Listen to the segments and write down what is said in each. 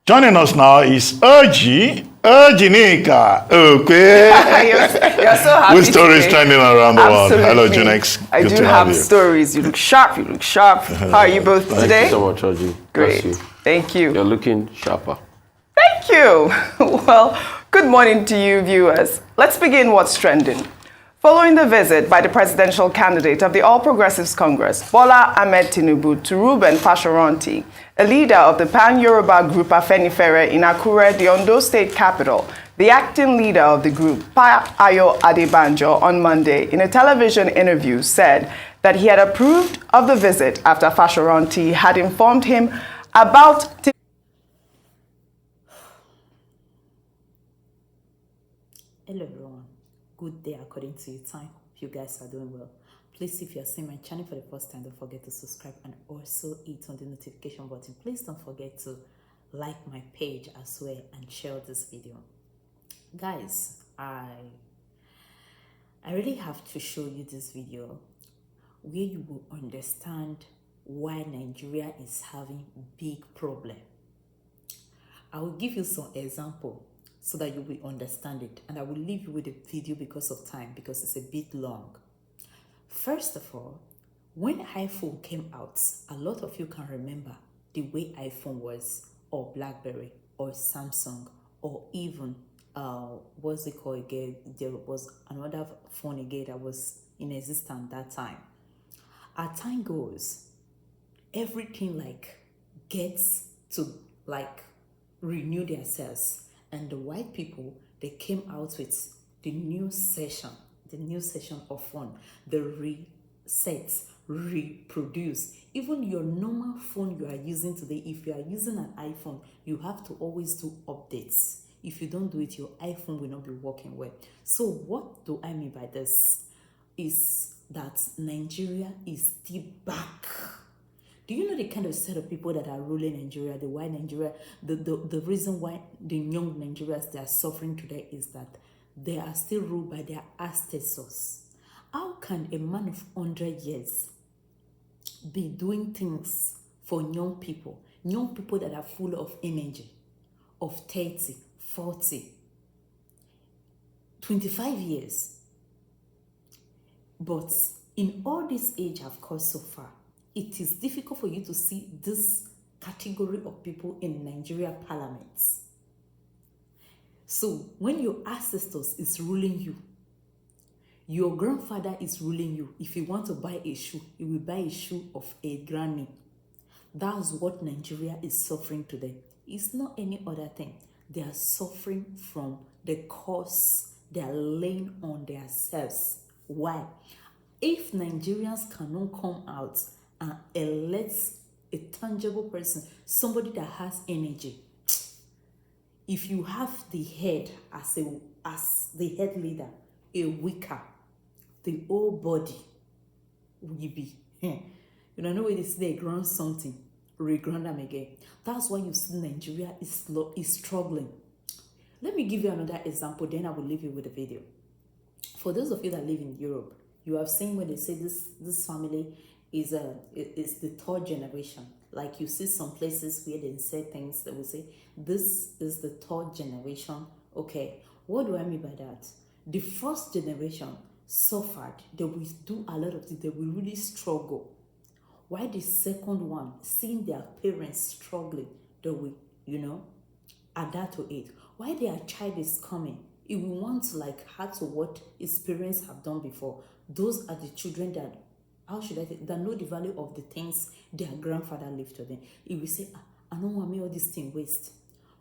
Joining us now is Erginika. Okay. You're so happy. With stories trending around the world. Hello, Junex. I do have stories. You look sharp. You look sharp. How are you both today? Thank you so much, Ergi. Great. Thank you. You're looking sharper. Thank you. Well, good morning to you, viewers. Let's begin what's trending. Following the visit by the presidential candidate of the All Progressives Congress, Bola Ahmed Tinubu, to Reuben Fashoranti, a leader of the pan-Yoruba group Afenifere in Akure, the Ondo state capital, the acting leader of the group, Pa Ayo Adebanjo, on Monday, in a television interview, said that he had approved of the visit after Fashoranti had informed him about... Hello everyone, good day according to your time. Hope you guys are doing well. Please, if you are seeing my channel for the first time, don't forget to subscribe and also hit on the notification button. Please don't forget to like my page as well and share this video. Guys, I really have to show you this video where you will understand why Nigeria is having big problem. I will give you some example so that you will understand it, and I will leave you with the video because of time, because it's a bit long. First of all, when iPhone came out, a lot of you can remember the way iPhone was, or BlackBerry, or Samsung, or even what's it called again? There was another phone again that was in existence that time. As time goes, everything like gets to like renew themselves. And the white people, they came out with the new session of phone. They reset, reproduce. Even your normal phone you are using today, if you are using an iPhone, you have to always do updates. If you don't do it, your iPhone will not be working well. So what do I mean by this? Is that Nigeria is still back. Do you know the kind of set of people that are ruling Nigeria, the why Nigeria, the reason why the young Nigerians, they are suffering today is that they are still ruled by their ancestors. How can a man of 100 years be doing things for young people that are full of energy, of 30, 40, 25 years? But in all this age I've caused so far, it is difficult for you to see this category of people in Nigeria parliaments. So when your ancestors is ruling you, your grandfather is ruling you, if you want to buy a shoe, you will buy a shoe of a granny. That's what Nigeria is suffering today. It's not any other thing. They are suffering from the curse they are laying on themselves. Why? If Nigerians cannot come out and elect a tangible person, somebody that has energy. If you have the head as the head leader, a weaker, the whole body will be. You don't know where they say they ground something, reground them again. That's why you see Nigeria is struggling. Let me give you another example, then I will leave you with the video. For those of you that live in Europe, you have seen when they say this family is the third generation. Like you see some places where they say things that will say, this is the third generation. Okay, what do I mean by that? The first generation suffered. They will do a lot of things. They will really struggle. Why the second one, seeing their parents struggling, they will, adapt to it. Why their child is coming, it will want to like add to what his parents have done before. Those are the children that, how should I say, that know the value of the things their grandfather left to them. It will say, I don't want me all this thing waste.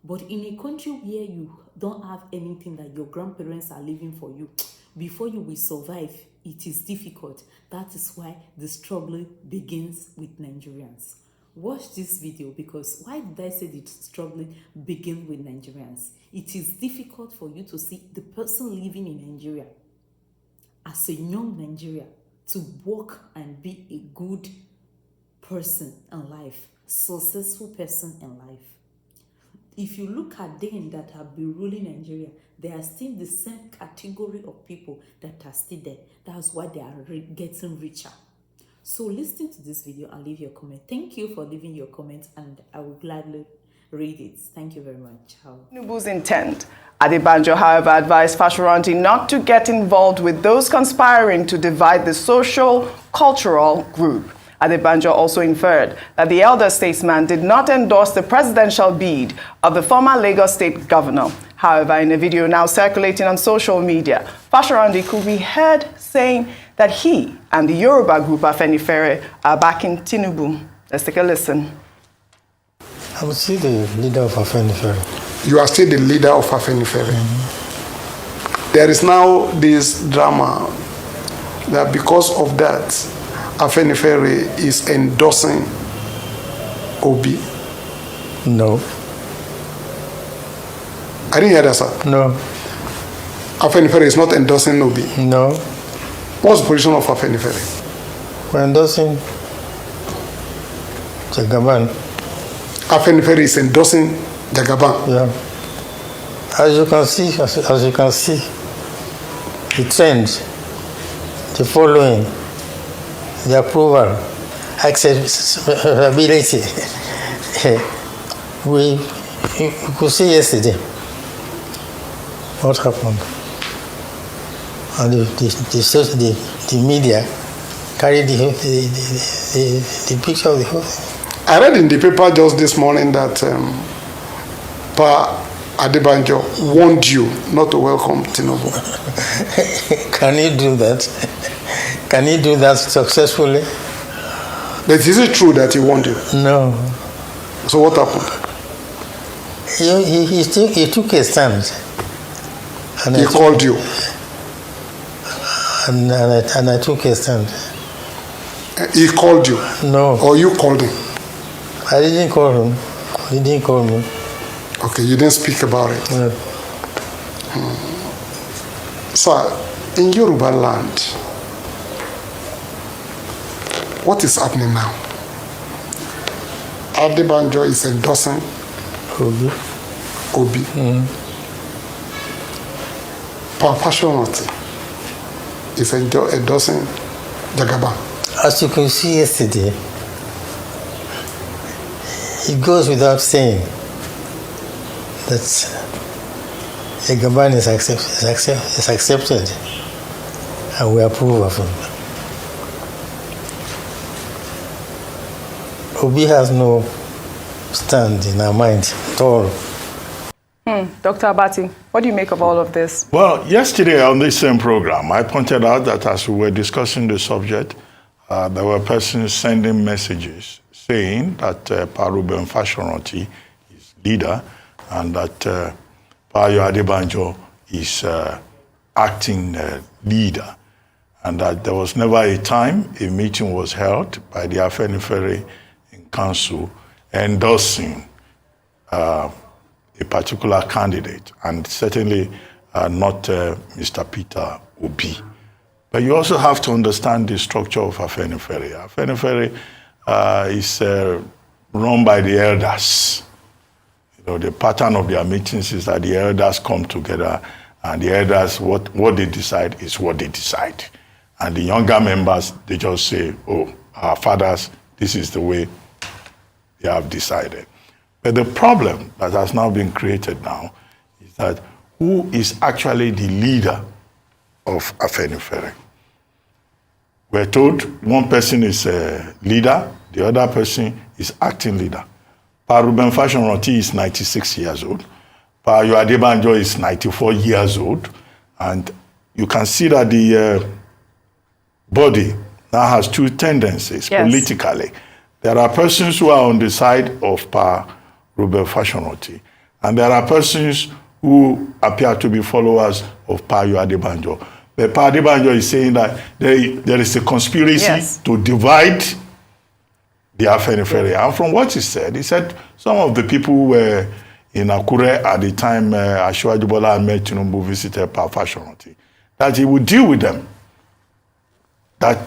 But in a country where you don't have anything that your grandparents are leaving for you, before you will survive, it is difficult. That is why the struggle begins with Nigerians. Watch this video, because why did I say the struggle begins with Nigerians? It is difficult for you to see the person living in Nigeria as a young Nigerian to work and be a good person in life, successful person in life. If you look at them that have been ruling Nigeria, they are still the same category of people that are still there. That's why they are getting richer. So listen to this video and leave your comment. Thank you for leaving your comment, and I will gladly read it. Thank you very much. Tinubu's intent. Adebanjo, however, advised Fashoranti not to get involved with those conspiring to divide the social, cultural group. Adebanjo also inferred that the elder statesman did not endorse the presidential bid of the former Lagos State governor. However, in a video now circulating on social media, Fashoranti could be heard saying that he and the Yoruba group Afenifere are backing Tinubu. Let's take a listen. I would see the leader of Afenifere. You are still the leader of Afenifere. There is now this drama that because of that, Afenifere is endorsing Obi. No. I didn't hear that, sir. No. Afenifere is not endorsing Obi. No. What's the position of Afenifere? We're endorsing Jagaban. Afenifere is endorsing Jagaban. Yeah. As you can see, the trend, the following, the approval, acceptability. You could see yesterday what happened. And the media carried the picture of the whole thing. I read in the paper just this morning that Pa Adebanjo warned you not to welcome Tinubu. Can he do that? Can he do that successfully? But is it true that he warned you? No. So what happened? He took a stand. And he called you? And I took a stand. He called you? No. Or you called him? I didn't call him. He didn't call me. Okay, you didn't speak about it. No. Sir, in Yoruba land, what is happening now? Adebanjo is endorsing Obi. Fashoranti is endorsing Jagaban. As you can see yesterday, it goes without saying that Jagaban is accepted and we approve of him. Obi has no stand in our mind at all. Dr. Abati, what do you make of all of this? Well, yesterday on this same program, I pointed out that as we were discussing the subject, there were persons sending messages saying that Paruben Fashoranti is leader and that Payo Adebanjo is acting leader, and that there was never a time a meeting was held by the Afenifere in council endorsing a particular candidate, and certainly not Mr. Peter Obi. But you also have to understand the structure of Afenifere. Afenifere is run by the elders. You know, the pattern of their meetings is that the elders come together, and the elders, what they decide is what they decide. And the younger members, they just say, oh, our fathers, this is the way they have decided. But the problem that has now been created now is that who is actually the leader of Afenifere? We're told one person is a leader, the other person is acting leader. Paruben Fashoranti is 96 years old. Payo Adebanjo is 94 years old. And you can see that the body now has two tendencies politically. There are persons who are on the side of Paruben Fashoranti, and there are persons who appear to be followers of Payo Adebanjo. But Payo Adebanjo is saying that there is a conspiracy to divide the Afenifere. And from what he said some of the people who were in Akure at the time Asiwaju Bola Ahmed Tinubu visited Payo Fashoranti, that he would deal with them. That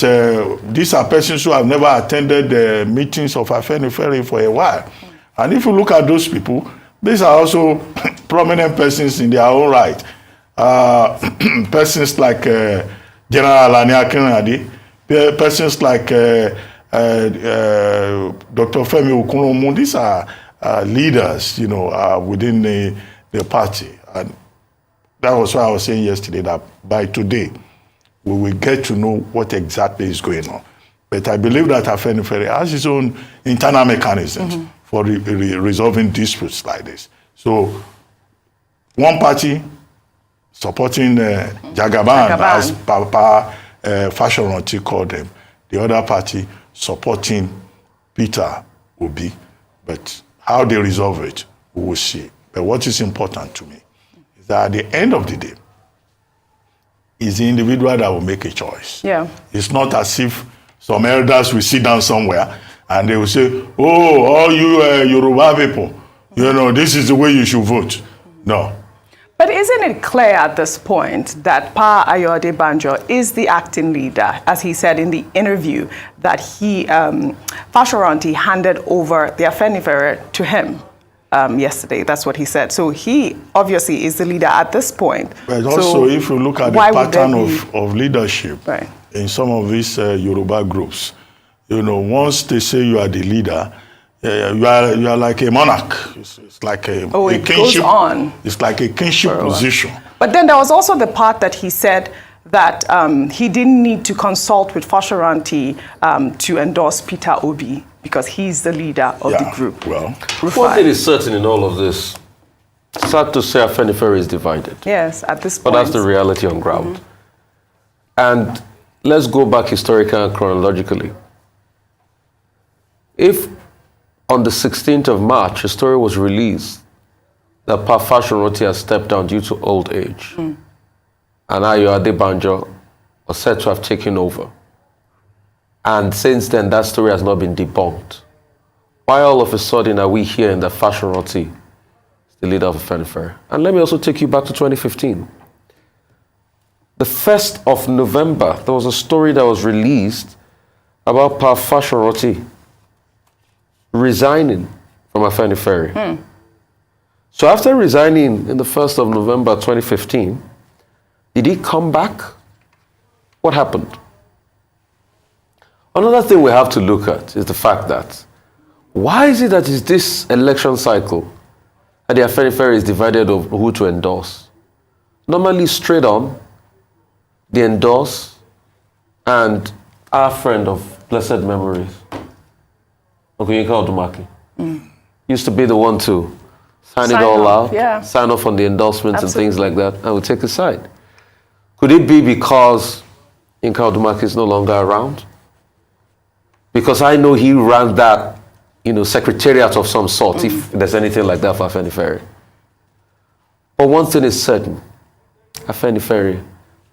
these are persons who have never attended the meetings of Afenifere for a while. And if you look at those people, these are also prominent persons in their own right. Persons like General Alani Akinrade, persons like Dr. Femi Okunomu, these are leaders, within the party. And that was why I was saying yesterday that by today, we will get to know what exactly is going on. But I believe that Afenifere has its own internal mechanisms for resolving disputes like this. So, one party supporting Jagaban, as Papa Fashoranti called them. The other party supporting Peter Obi. But how they resolve it, we will see. But what is important to me is that at the end of the day, it's the individual that will make a choice. Yeah. It's not as if some elders will sit down somewhere and they will say, oh, all you Yoruba people, this is the way you should vote. No. But isn't it clear at this point that Pa Adebanjo is the acting leader, as he said in the interview that Fashoranti handed over the Afenifere to him yesterday? That's what he said. So he obviously is the leader at this point. But also, if you look at the pattern of leadership in some of these Yoruba groups, once they say you are the leader, you are like a monarch. It's like a kingship. Goes on. It's like a kingship position. But then there was also the part that he said that he didn't need to consult with Fashoranti to endorse Peter Obi because he's the leader of the group. Well, one thing is certain in all of this. Sad to say, Afenifere is divided. Yes, at this point. But that's the reality on ground. And let's go back historically and chronologically. If on the 16th of March, a story was released that Pa Fashoranti has stepped down due to old age. And Ayo Adebanjo was said to have taken over. And since then, that story has not been debunked. Why all of a sudden are we hearing that Fashoranti is the leader of Afenifere? And let me also take you back to 2015. The 1st of November, there was a story that was released about Pa Fashoranti resigning from Afenifere. So after resigning in the 1st of November 2015, did he come back? What happened? Another thing we have to look at is the fact that why is it that it's this election cycle and the Afenifere is divided over who to endorse? Normally straight on, they endorse and our friend of blessed memories, Okunyinka Odumaki, used to be the one to sign it all out, sign off on the endorsements and things like that, and we take a side. Could it be because Yinka Odumaki is no longer around? Because I know he ran that, secretariat of some sort, if there's anything like that for Afenifere. But one thing is certain, Afenifere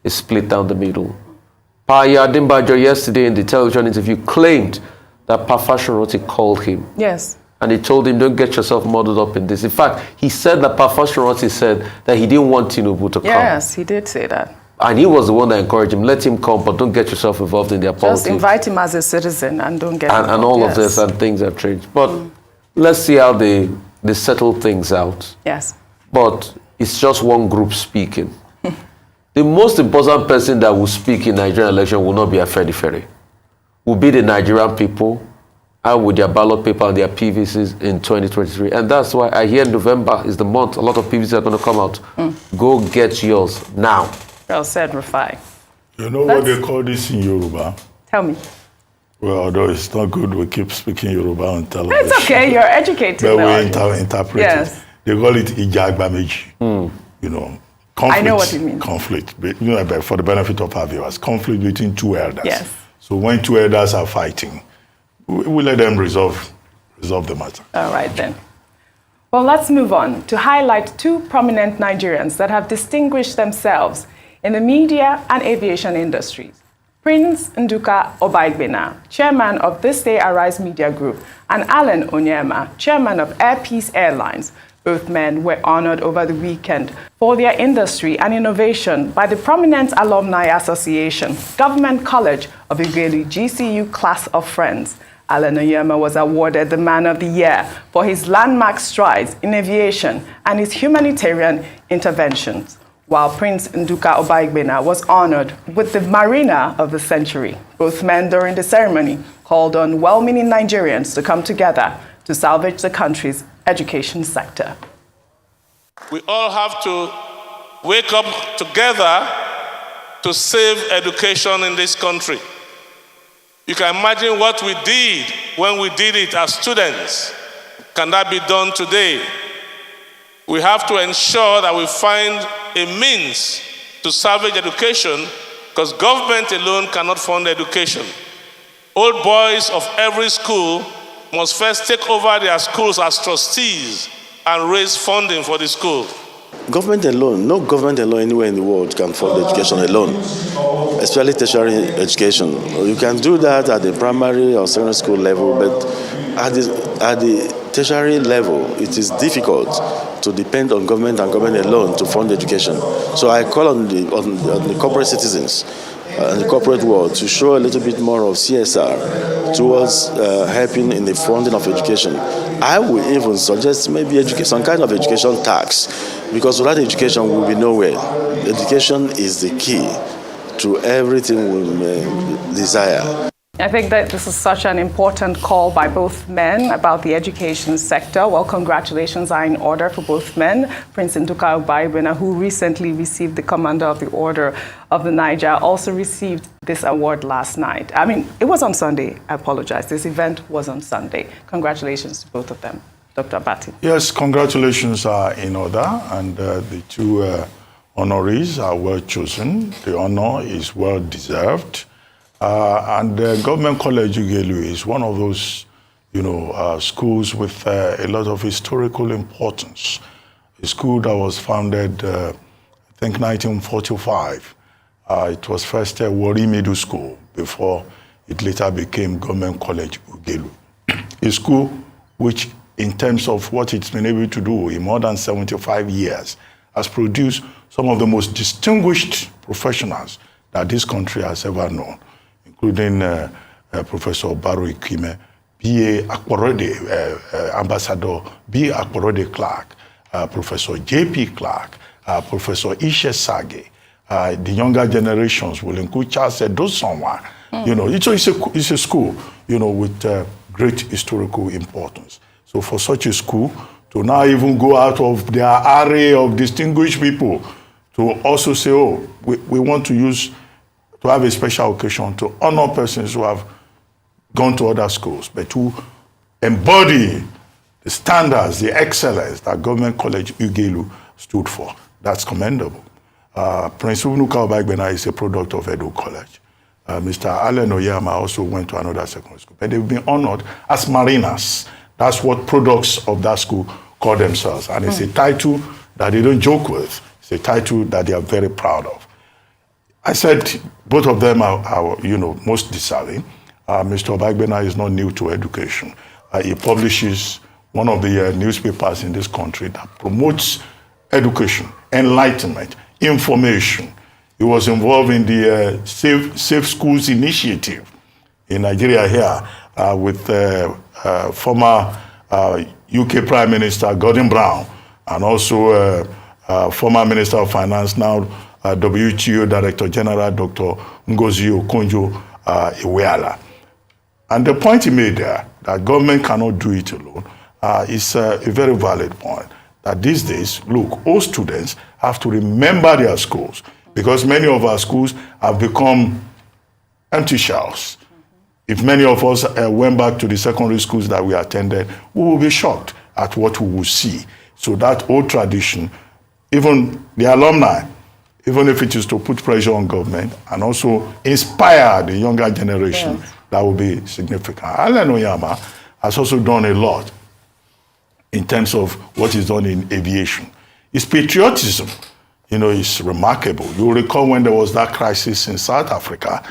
is split down the middle. Pa Adebanjo yesterday in the television interview claimed that Pa Fashoranti called him. Yes. And he told him, don't get yourself muddled up in this. In fact, he said that Pa Fashoranti said that he didn't want Tinubu to come. Yes, he did say that. And he was the one that encouraged him, let him come, but don't get yourself involved in their politics. Just invite him as a citizen and don't get involved. And all of this, and things have changed. But let's see how they settle things out. Yes. But it's just one group speaking. The most important person that will speak in Nigerian election will not be Afenifere. Will be the Nigerian people out with their ballot paper and their PVCs in 2023. And that's why I hear November is the month a lot of PVCs are going to come out. Go get yours now. Well said, Rufai. You know what they call this in Yoruba? Tell me. Well, although it's not good we keep speaking Yoruba on television. It's okay, you're educated. But we interpret it. They call it Ijagbameji. Conflict, I know what you mean. Conflict, but for the benefit of our viewers, conflict between two elders. Yes. So when two elders are fighting, we let them resolve the matter. All right then. Well, let's move on to highlight two prominent Nigerians that have distinguished themselves in the media and aviation industries. Prince Nduka Obaigbena, chairman of This Day Arise Media Group, and Alan Onyema, chairman of Air Peace Airlines. Both men were honored over the weekend for their industry and innovation by the prominent Alumni Association, Government College of Igelu GCU Class of Friends. Alan Onyema was awarded the Man of the Year for his landmark strides in aviation and his humanitarian interventions, while Prince Nduka Obaigbena was honored with the Mariner of the Century. Both men during the ceremony called on well-meaning Nigerians to come together to salvage the country's education sector. We all have to wake up together to save education in this country. You can imagine what we did when we did it as students. Can that be done today? We have to ensure that we find a means to salvage education, because government alone cannot fund education. Old boys of every school must first take over their schools as trustees and raise funding for the school. Government alone, no government alone anywhere in the world can fund education alone, especially tertiary education. You can do that at the primary or secondary school level, but at the tertiary level, it is difficult to depend on government and government alone to fund education. So I call on the corporate citizens and the corporate world to show a little bit more of CSR towards helping in the funding of education. I would even suggest maybe some kind of education tax, because without education we will be nowhere. Education is the key to everything we desire. I think that this is such an important call by both men about the education sector. Well, congratulations are in order for both men. Prince Nduka Obaibena, who recently received the Commander of the Order of the Niger, also received this award last night. I mean, it was on Sunday. I apologize. This event was on Sunday. Congratulations to both of them. Dr. Abati. Yes, congratulations are in order, and the two honorees are well chosen. The honor is well deserved. And Government College Ugelu is one of those, schools with a lot of historical importance. A school that was founded, I think, 1945. It was first a Wari Middle School before it later became Government College Ugelu. A school which, in terms of what it's been able to do in more than 75 years, has produced some of the most distinguished professionals that this country has ever known, including Professor Baro Ikime, B.A. Akporode, Ambassador B. Akporode Clark, Professor J.P. Clark, Professor Ishe Sage. The younger generations will include Charles Edosonwa. It's a school, with great historical importance. So for such a school to now even go out of their array of distinguished people to also say, oh, we want to have a special occasion to honor persons who have gone to other schools, but who embody the standards, the excellence that Government College Ugelu stood for. That's commendable. Prince Nduka Obaibena is a product of Edo College. Mr. Allen Oyama also went to another secondary school, but they've been honored as mariners. That's what products of that school call themselves. And it's a title that they don't joke with. It's a title that they are very proud of. I said both of them are most deserving. Mr. Obaibena is not new to education. He publishes one of the newspapers in this country that promotes education, enlightenment, information. He was involved in the Safe Schools initiative in Nigeria here with former UK Prime Minister Gordon Brown, and also former Minister of Finance, now WTO Director General Dr. Ngozi Okonjo-Iweala. And the point he made there, that government cannot do it alone, is a very valid point. That these days, look, all students have to remember their schools, because many of our schools have become empty shells. If many of us went back to the secondary schools that we attended, we will be shocked at what we will see. So that old tradition, even the alumni, even if it is to put pressure on government and also inspire the younger generation, that will be significant. Allen Oyama has also done a lot in terms of what is done in aviation. His patriotism, is remarkable. You'll recall when there was that crisis in South Africa,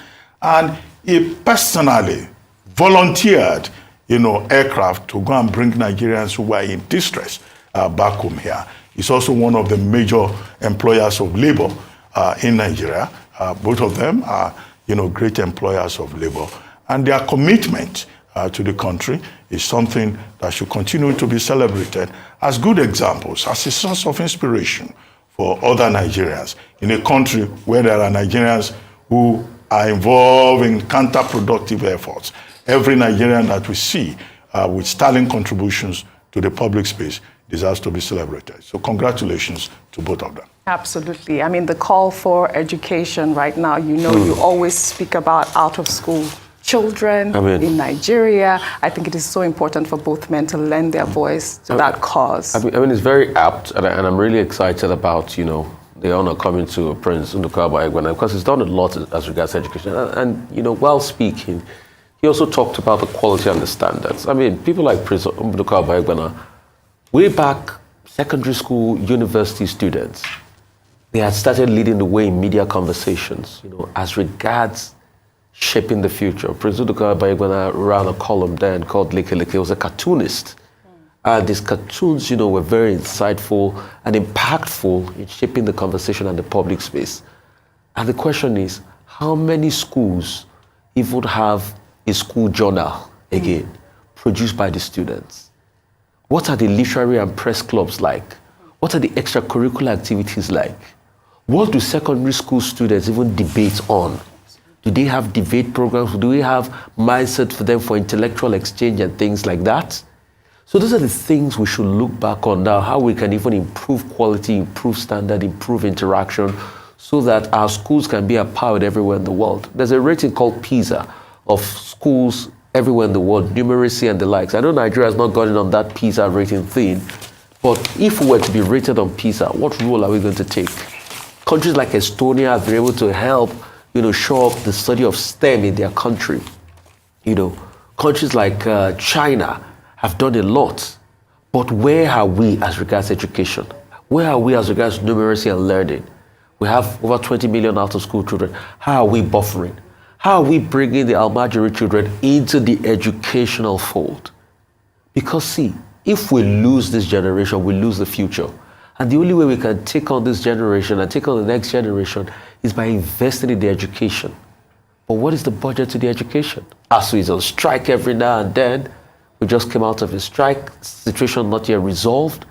and he personally volunteered, aircraft to go and bring Nigerians who were in distress back home here. He's also one of the major employers of labor in Nigeria. Both of them are, great employers of labor. And their commitment to the country is something that should continue to be celebrated as good examples, as a source of inspiration for other Nigerians in a country where there are Nigerians who are involved in counterproductive efforts. Every Nigerian that we see with sterling contributions to the public space deserves to be celebrated. So congratulations to both of them. Absolutely. I mean, the call for education right now, you always speak about out-of-school children in Nigeria. I think it is so important for both men to lend their voice to that cause. I mean, it's very apt, and I'm really excited about, the honor coming to Prince Nduka Baegbana, because he's done a lot as regards education. And while speaking, he also talked about the quality and the standards. I mean, people like Prince Nduka Baegbana, way back, secondary school, university students, they had started leading the way in media conversations, as regards shaping the future. Prince Nduka Baegbana ran a column then called Leke Leke. He was a cartoonist. And these cartoons, were very insightful and impactful in shaping the conversation and the public space. And the question is, how many schools even have a school journal, again, produced by the students? What are the literary and press clubs like? What are the extracurricular activities like? What do secondary school students even debate on? Do they have debate programs? Do we have mindset for them for intellectual exchange and things like that? So those are the things we should look back on now, how we can even improve quality, improve standard, improve interaction, so that our schools can be empowered everywhere in the world. There's a rating called PISA of schools everywhere in the world, numeracy and the likes. I know Nigeria has not gotten on that PISA rating thing, but if we were to be rated on PISA, what role are we going to take? Countries like Estonia have been able to help, show up the study of STEM in their country. Countries like China have done a lot, but where are we as regards education? Where are we as regards numeracy and learning? We have over 20 million out-of-school children. How are we buffering? How are we bringing the Almajiri children into the educational fold? Because see, if we lose this generation, we lose the future. And the only way we can take on this generation and take on the next generation is by investing in the education. But what is the budget to the education? ASU is on strike every now and then. We just came out of a strike, situation not yet resolved.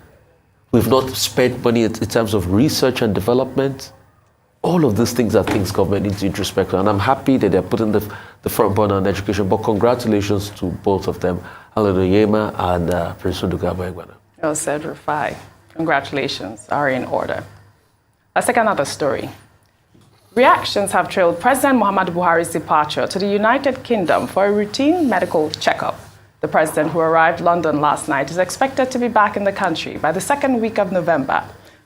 We've not spent money in terms of research and development. All of these things are things government needs to introspect on. And I'm happy that they're putting the front burner on education. But congratulations to both of them, Yema and Prince Nduka Baegbana. Well said, Rufai. Congratulations are in order. Let's take another story. Reactions have trailed President Muhammadu Buhari's departure to the United Kingdom for a routine medical checkup. The president, who arrived in London last night, is expected to be back in the country by the second week of November.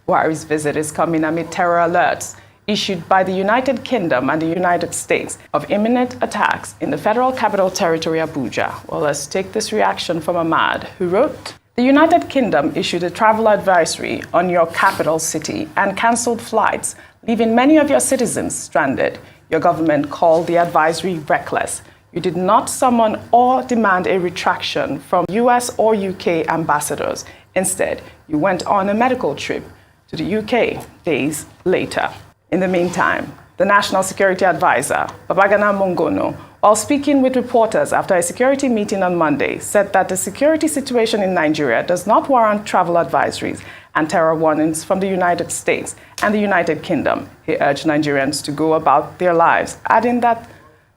Buhari's visit is coming amid terror alerts issued by the United Kingdom and the United States of imminent attacks in the Federal Capital Territory, Abuja. Well, let's take this reaction from Ahmad, who wrote, "The United Kingdom issued a travel advisory on your capital city and cancelled flights, leaving many of your citizens stranded. Your government called the advisory reckless. You did not summon or demand a retraction from US or UK ambassadors. Instead, you went on a medical trip to the UK days later." In the meantime, the National Security Advisor, Babagana Mongono, while speaking with reporters after a security meeting on Monday, said that the security situation in Nigeria does not warrant travel advisories and terror warnings from the United States and the United Kingdom. He urged Nigerians to go about their lives, adding that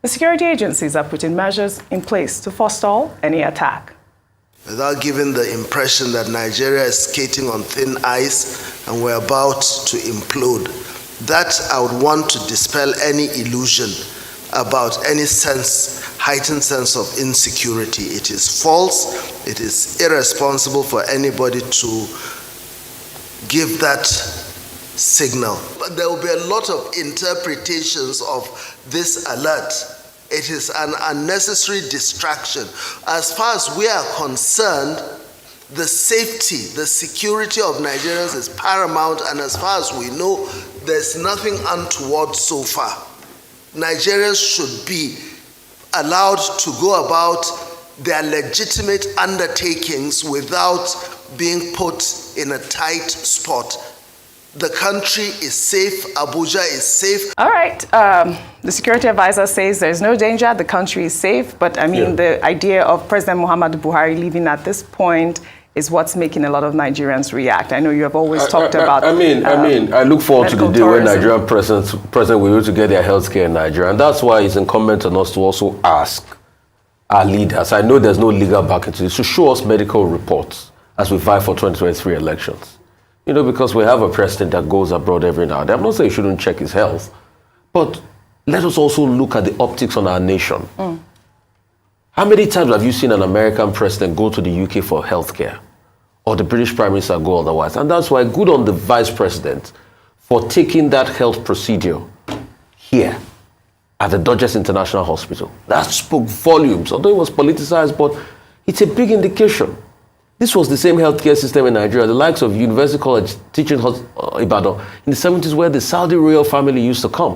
the security agencies are putting measures in place to forestall any attack. Without giving the impression that Nigeria is skating on thin ice and we're about to implode, that I would want to dispel any illusion about any heightened sense of insecurity. It is false, it is irresponsible for anybody to give that signal. But there will be a lot of interpretations of this alert. It is an unnecessary distraction. As far as we are concerned, the safety, the security of Nigerians is paramount, and as far as we know, there's nothing untoward so far. Nigerians should be allowed to go about their legitimate undertakings without being put in a tight spot. The country is safe. Abuja is safe. All right. The security advisor says there's no danger. The country is safe. But I mean, the idea of President Muhammadu Buhari leaving at this point is what's making a lot of Nigerians react. I know you have always talked about. I look forward to the day tourism. when Nigerian president will be able to get their healthcare in Nigeria, and that's why it's incumbent on us to also ask our leaders. I know there's no legal backing to this, to show us medical reports as we vie for 2023 elections. You know, because we have a president that goes abroad every now and then. I'm not saying he shouldn't check his health, but let us also look at the optics on our nation. How many times have you seen an American president go to the UK for healthcare? Or the British Prime Minister go otherwise? And that's why good on the Vice President for taking that health procedure here at the Dodgers International Hospital. That spoke volumes, although it was politicized, but it's a big indication. This was the same healthcare system in Nigeria, the likes of University College Teaching Ibadan in the 70s, where the Saudi royal family used to come.